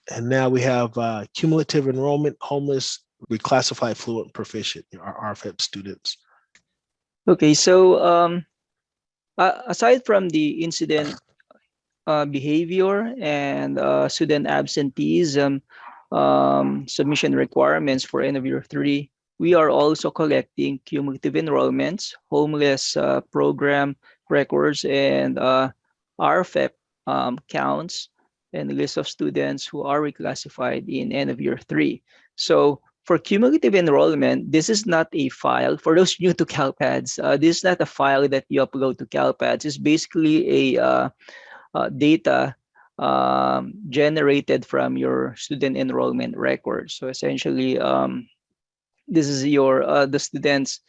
And now we have cumulative enrollment, homeless, reclassified, fluent, proficient, our RFEP students. Okay, so aside from the incident behavior and student absenteeism submission requirements for end of year 3, we are also collecting cumulative enrollments, homeless program records, and RFEP counts and list of students who are reclassified in end of year 3. So for cumulative enrollment, this is not a file. For those new to CalPads, this is not a file that you upload to CalPads. It's basically a data generated from your student enrollment record. So essentially, this is your the student's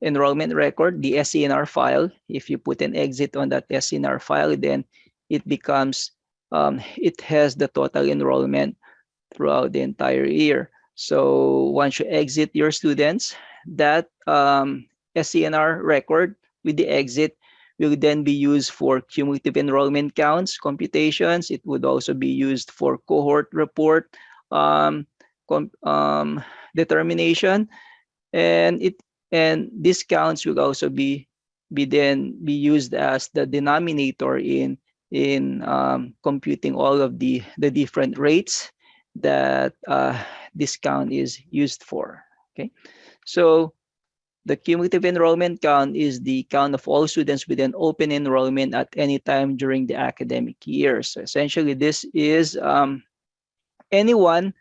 enrollment record, the SENR file. If you put an exit on that SENR file, then it becomes it has the total enrollment throughout the entire year. So once you exit your students, that SENR record with the exit will then be used for cumulative enrollment counts, computations. It would also be used for cohort report um, determination, and these counts will also be used as the denominator in computing all of the different rates that this count is used for. Okay, so the cumulative enrollment count is the count of all students with an open enrollment at any time during the academic year. So essentially, this is anyone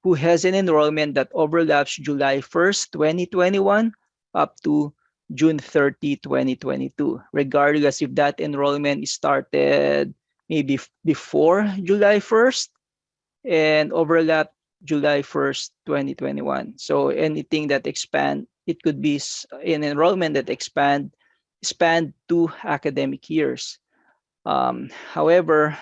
who has an enrollment that overlaps July 1st, 2021 up to June 30, 2022, regardless if that enrollment started maybe before July 1st and overlap July 1st, 2021. So anything that expand, it could be an enrollment that spanned 2 academic years. However,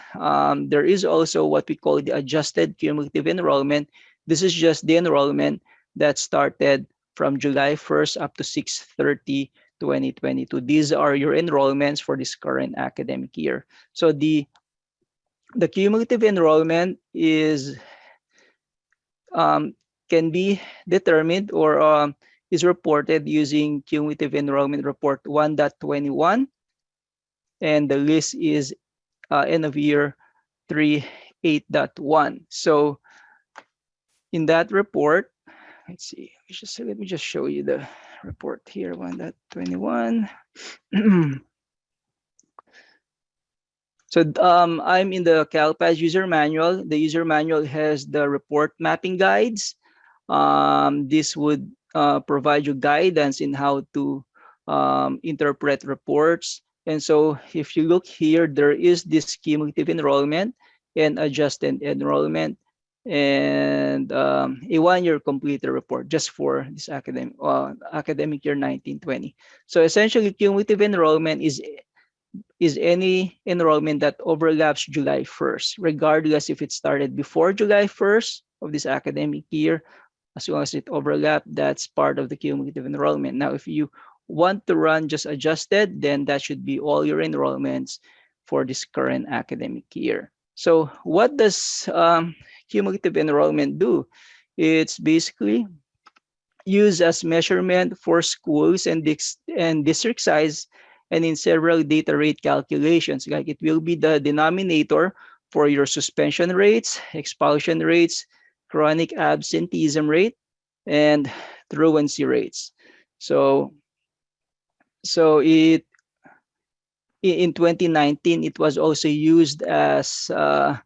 there is also what we call the adjusted cumulative enrollment. This is just the enrollment that started from July 1st up to 6/30, 2022. These are your enrollments for this current academic year. So the cumulative enrollment is can be determined or is reported using cumulative enrollment report 1.21, and the list is end of year 3 8.1. So in that report, let's see, let me just show you the report here, 1.21. So I'm in the CalPAS user manual. The user manual has the report mapping guides. This would provide you guidance in how to interpret reports. And so if you look here, there is this cumulative enrollment and adjusted enrollment and a one-year completed report just for this academic year 1920. So essentially, cumulative enrollment is any enrollment that overlaps July 1st, regardless if it started before July 1st of this academic year. As long as it overlaps, that's part of the cumulative enrollment. Now, if you want to run just adjusted, then that should be all your enrollments for this current academic year. So what does cumulative enrollment do? It's basically used as measurement for schools and district size and in several data rate calculations. Like it will be the denominator for your suspension rates, expulsion rates, chronic absenteeism rate, and truancy rates. So it in 2019 it was also used as to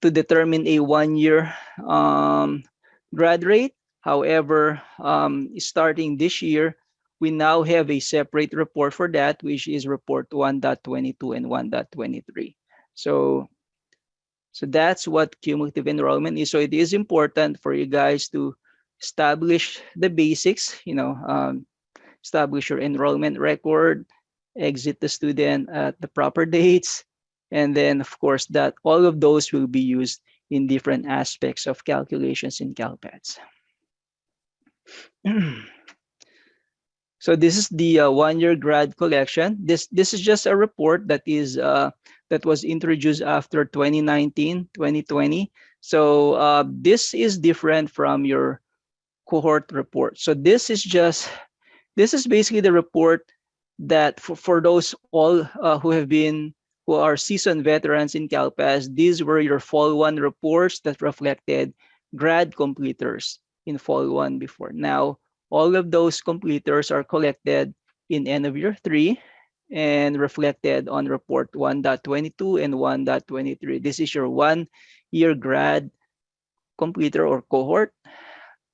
determine a one-year grad rate. However, starting this year, we now have a separate report for that, which is report 1.22 and 1.23. So that's what cumulative enrollment is. So it is important for you guys to establish the basics, establish your enrollment record, exit the student at the proper dates, and then of course that all of those will be used in different aspects of calculations in CalPads. So this is the one-year grad collection. This is just a report that is that was introduced after 2019, 2020. So this is different from your cohort report. So this is basically the report that for those all who are seasoned veterans in CalPAS, these were your fall one reports that reflected grad completers in fall one before. Now, all of those completers are collected in end of year three and reflected on report 1.22 and 1.23. This is your 1 year grad completer or cohort.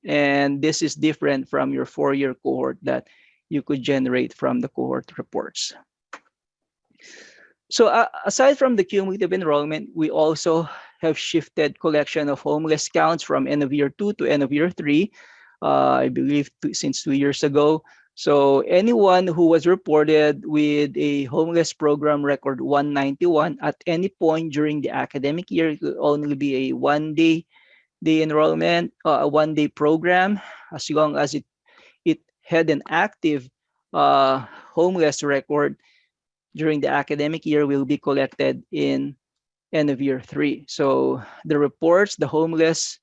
And this is different from your 4 year cohort that you could generate from the cohort reports. So aside from the cumulative enrollment, we also have shifted collection of homeless counts from end of year 2 to end of year 3, I believe since 2 years ago. So anyone who was reported with a homeless program record 191 at any point during the academic year, it could only be a one-day enrollment, a one-day program, as long as it had an active homeless record during the academic year will be collected in end of year 3. So the reports, the homeless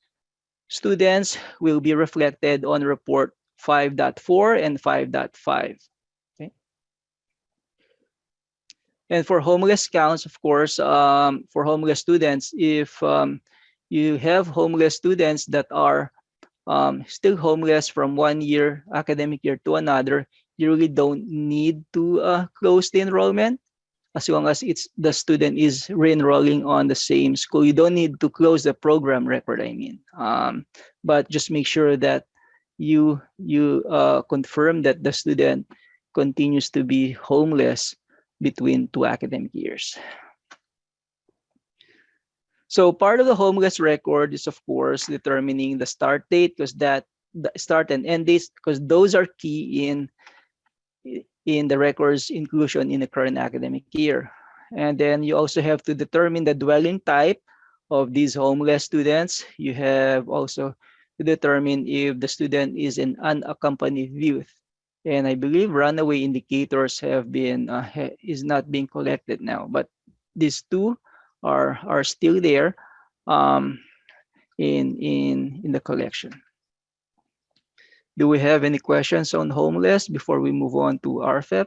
students will be reflected on report 5.4 and 5.5. Okay. And for homeless counts, of course, for homeless students, if you have homeless students that are still homeless from 1 year academic year to another, you really don't need to close the enrollment as long as the student is re-enrolling on the same school. You don't need to close the program record, I mean. But just make sure that you confirm that the student continues to be homeless between 2 academic years. So part of the homeless record is, of course, determining the start date, because the start and end dates, because those are key in the record's inclusion in the current academic year. And then you also have to determine the dwelling type of these homeless students. You have also to determine if the student is an unaccompanied youth. And I believe runaway indicators have been is not being collected now, but these two are still there in the collection. Do we have any questions on homeless before we move on to RFEP?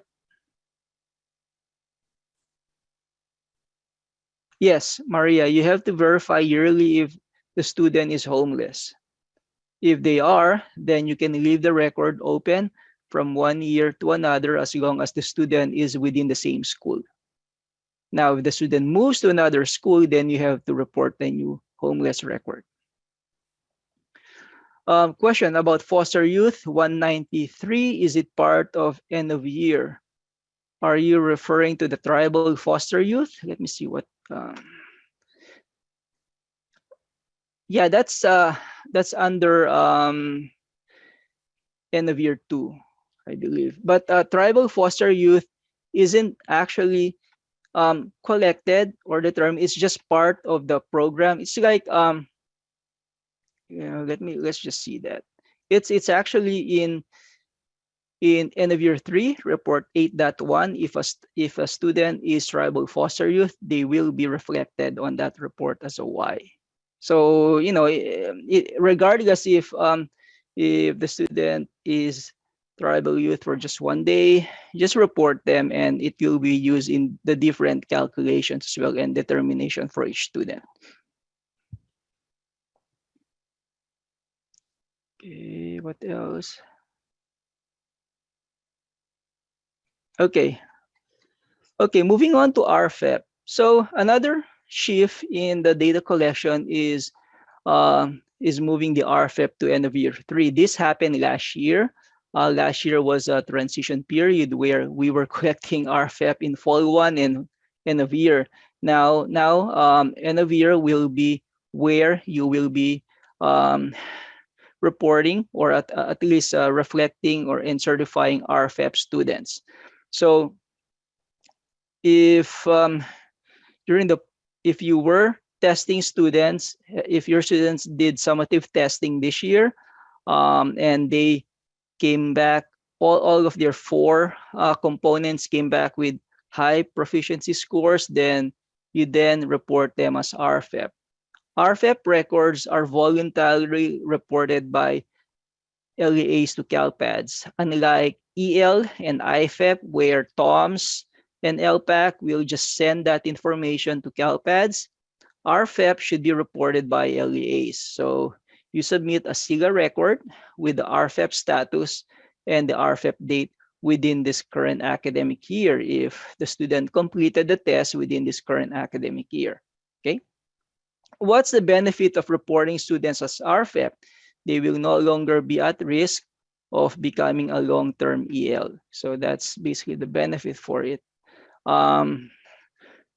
Yes, Maria, you have to verify yearly if the student is homeless. If they are, then you can leave the record open from 1 year to another as long as the student is within the same school. Now, if the student moves to another school, then you have to report the new homeless record. Question about foster youth 193. Is it part of end of year? Are you referring to the tribal foster youth? Let me see what. Yeah, that's under end of year 2, I believe. But tribal foster youth isn't actually collected or determined. It's just part of the program. It's like let's just see that. It's actually in end of year 3, report 8.1. If a student is tribal foster youth, they will be reflected on that report as a Y. So regardless if the student is tribal youth for just 1 day, just report them and it will be used in the different calculations as well and determination for each student. Okay, what else? Okay, moving on to RFEP. So another shift in the data collection is moving the RFEP to end of year 3. This happened last year. Last year was a transition period where we were collecting RFEP in fall 1 and end of year. Now end of year will be where you will be reporting or at least reflecting or in certifying RFEP students. So if if you were testing students, if your students did summative testing this year, and they came back, all of their 4 components came back with high proficiency scores, then you then report them as RFEP. RFEP records are voluntarily reported by LEAs to CalPads, unlike EL and IFEP, where TOMS and LPAC will just send that information to CalPads. RFEP should be reported by LEAs. So you submit a SIGA record with the RFEP status and the RFEP date within this current academic year if the student completed the test within this current academic year. Okay. What's the benefit of reporting students as RFEP? They will no longer be at risk of becoming a long-term EL. So that's basically the benefit for it.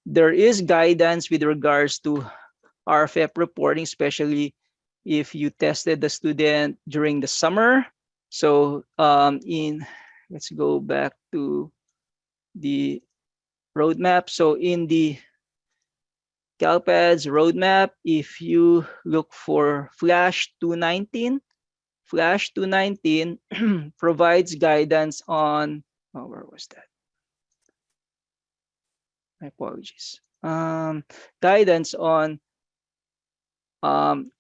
There is guidance with regards to RFEP reporting, especially if you tested the student during the summer. So let's go back to the roadmap. So in the CalPads roadmap, if you look for Flash 219, Flash 219 provides guidance on, oh, where was that? My apologies. Guidance on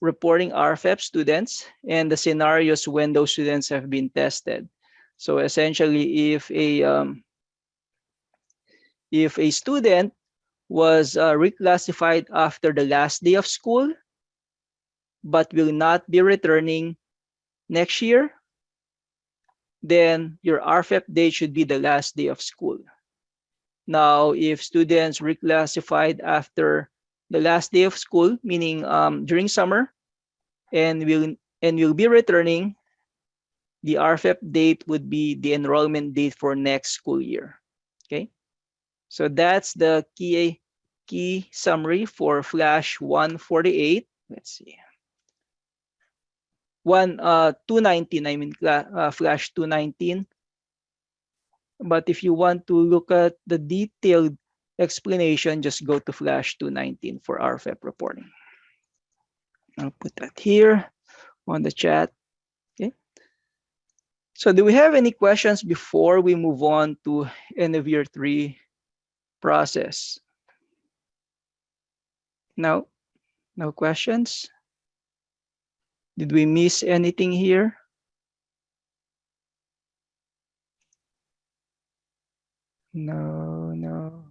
reporting RFEP students and the scenarios when those students have been tested. So essentially, if a student was reclassified after the last day of school, but will not be returning next year, then your RFEP date should be the last day of school. Now, if students reclassified after the last day of school, meaning during summer, and will be returning, the RFEP date would be the enrollment date for next school year. Okay, so that's the key summary for Flash 148. Let's see. 219, I mean Flash 219. But if you want to look at the detailed explanation, just go to Flash 219 for RFEP reporting. I'll put that here on the chat. Okay. So do we have any questions before we move on to end of year 3 process? No? No questions? Did we miss anything here? No.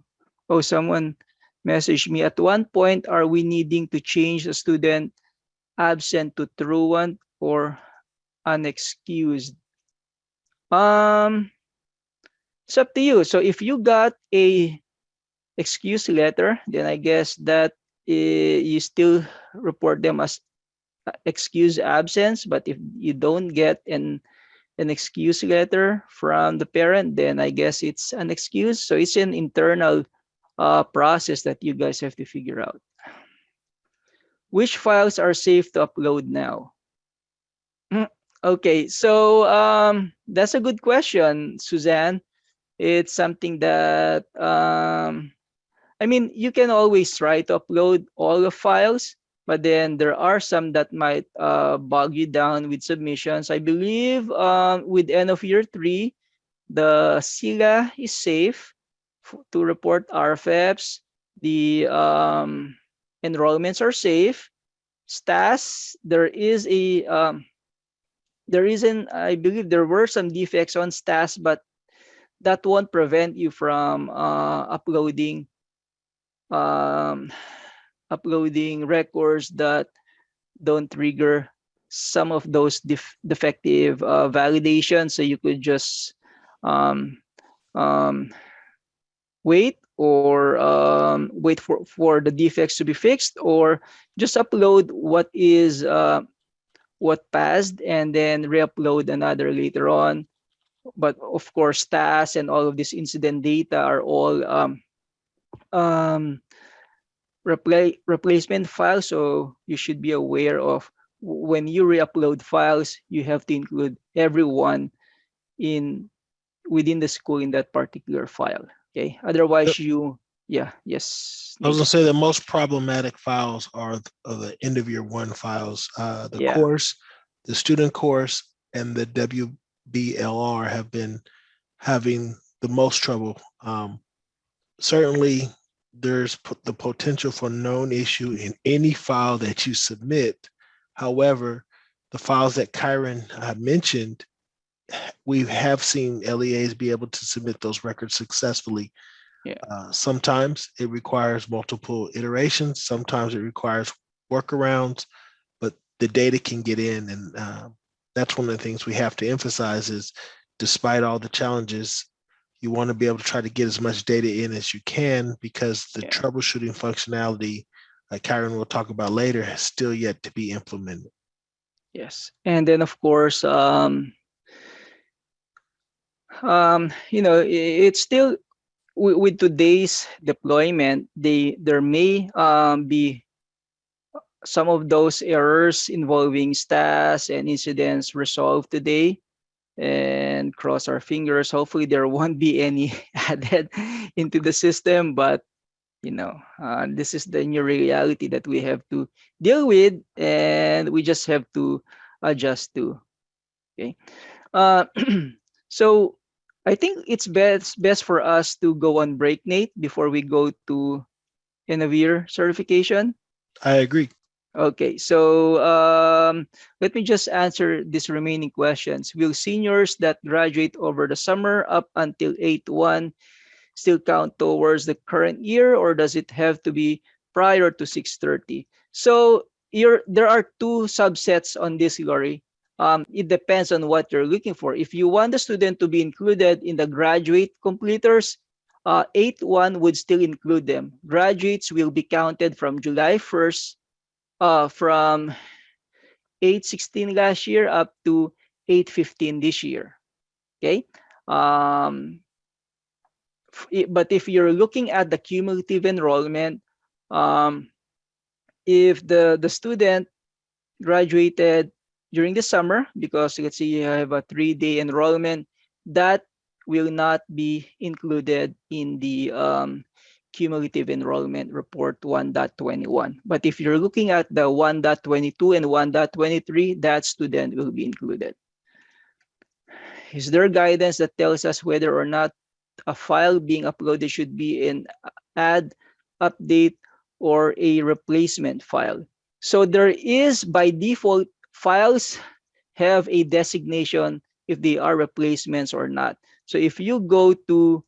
Oh, someone messaged me. At one point, are we needing to change the student absent to truant or unexcused? It's up to you. So if you got a excuse letter, then I guess that you still report them as excuse absence. But if you don't get an excuse letter from the parent, then I guess it's an excuse. So it's an internal process that you guys have to figure out. Which files are safe to upload now? Okay, so that's a good question, Suzanne. It's something that I mean, you can always try to upload all the files, but then there are some that might bog you down with submissions. I believe with end of year 3, the SIGA is safe to report RFEPs. The enrollments are safe. STAS, I believe there were some defects on STAS, but that won't prevent you from uploading records that don't trigger some of those defective validations. So you could just wait or wait for the defects to be fixed, or just upload what passed and then re-upload another later on. But of course, TAS and all of this incident data are all replacement files. So you should be aware of when you re-upload files, you have to include everyone within the school in that particular file. Okay. Otherwise, yes. I was gonna say the most problematic files are the end of year 1 files. The course, the student course, and the WBLR have been having the most trouble. Certainly there's the potential for known issue in any file that you submit. However, the files that Kyron mentioned, we have seen LEAs be able to submit those records successfully. Yeah. Sometimes it requires multiple iterations. Sometimes it requires workarounds, but the data can get in. And that's one of the things we have to emphasize is despite all the challenges, you want to be able to try to get as much data in as you can because the troubleshooting functionality, like Kyron will talk about later, has still yet to be implemented. Yes. And then, of course, it's still with today's deployment, there may be some of those errors involving stats and incidents resolved today, and cross our fingers. Hopefully there won't be any added into the system, but this is the new reality that we have to deal with, and we just have to adjust to. Okay. Uh, so I think it's best for us to go on break, Nate, before we go to Innovir certification. I agree. Okay, so let me just answer these remaining questions. Will seniors that graduate over the summer up until 8/1 still count towards the current year, or does it have to be prior to 6/30? So there are two subsets on this, Lori. It depends on what you're looking for. If you want the student to be included in the graduate completers, 8/1 would still include them. Graduates will be counted from July 1st, from 8/16 last year up to 8/15 this year. Okay. Um, but if you're looking at the cumulative enrollment, um, if the student graduated during the summer, because let's say you have a 3-day enrollment, that will not be included in the cumulative enrollment report 1.21. But if you're looking at the 1.22 and 1.23, that student will be included. Is there guidance that tells us whether or not a file being uploaded should be an add, update, or a replacement file? So there is, by default, files have a designation if they are replacements or not. So if you go to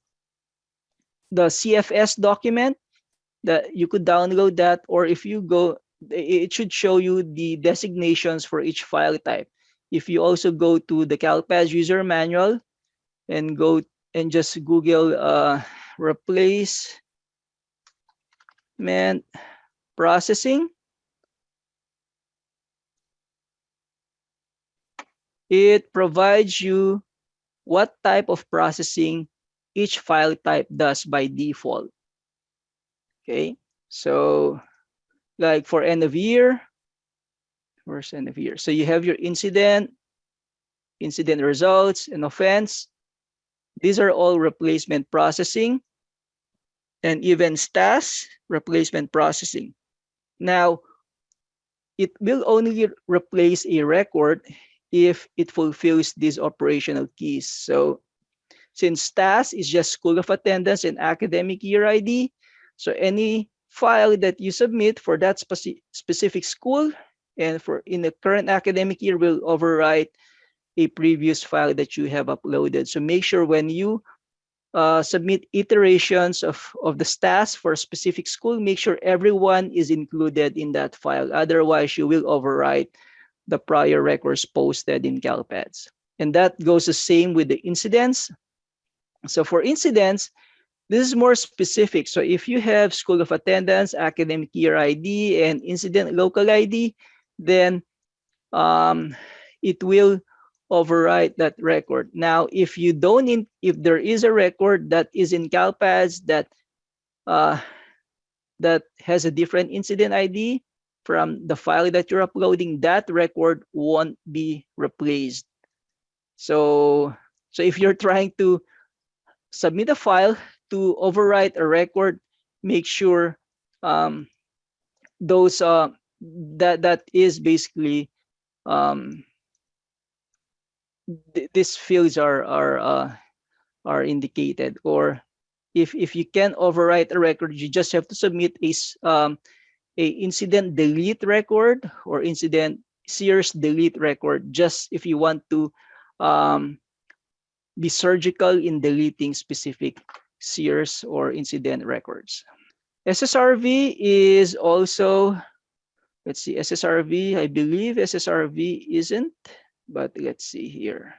the CFS document, that you could download that, or if you go, it should show you the designations for each file type. If you also go to the CalPAS user manual and go and just Google replacement processing, it provides you what type of processing each file type does by default. Okay, so like for end of year, where's end of year? So you have your incident results, and offense. These are all replacement processing, and even STAS, replacement processing. Now, it will only replace a record if it fulfills these operational keys. So since STAS is just school of attendance and academic year ID, so any file that you submit for that specific school and for in the current academic year will overwrite a previous file that you have uploaded. So make sure when you submit iterations of the STAS for a specific school, make sure everyone is included in that file. Otherwise, you will overwrite the prior records posted in CalPADS. And that goes the same with the incidents. So for incidents, this is more specific. So if you have school of attendance, academic year ID, and incident local ID, then it will overwrite that record. Now, if you don't, if there is a record that is in CalPADS that has a different incident ID from the file that you're uploading, that record won't be replaced. So if you're trying to submit a file to overwrite a record, make sure those that is basically these fields are indicated, or if you can overwrite a record, you just have to submit a incident delete record or incident series delete record, just if you want to be surgical in deleting specific series or incident records. SSRV is also, let's see, SSRV, I believe SSRV isn't, but let's see here.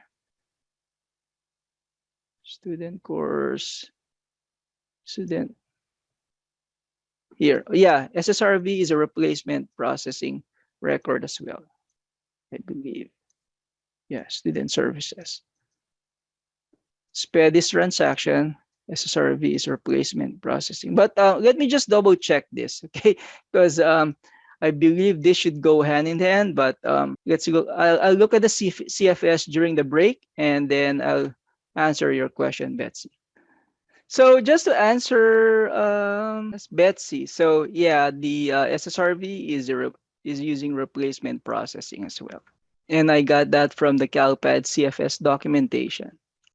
Student course, student, here. Yeah, SSRV is a replacement processing record as well, I believe. Yeah, student services. SPEDIS transaction, SSRV is replacement processing. But let me just double check this, okay? Because I believe this should go hand in hand, but let's go. I'll look at the CFS during the break, and then I'll answer your question, Betsy. So just to answer Betsy, so yeah, the SSRV is using replacement processing as well. And I got that from the CalPAD CFS documentation.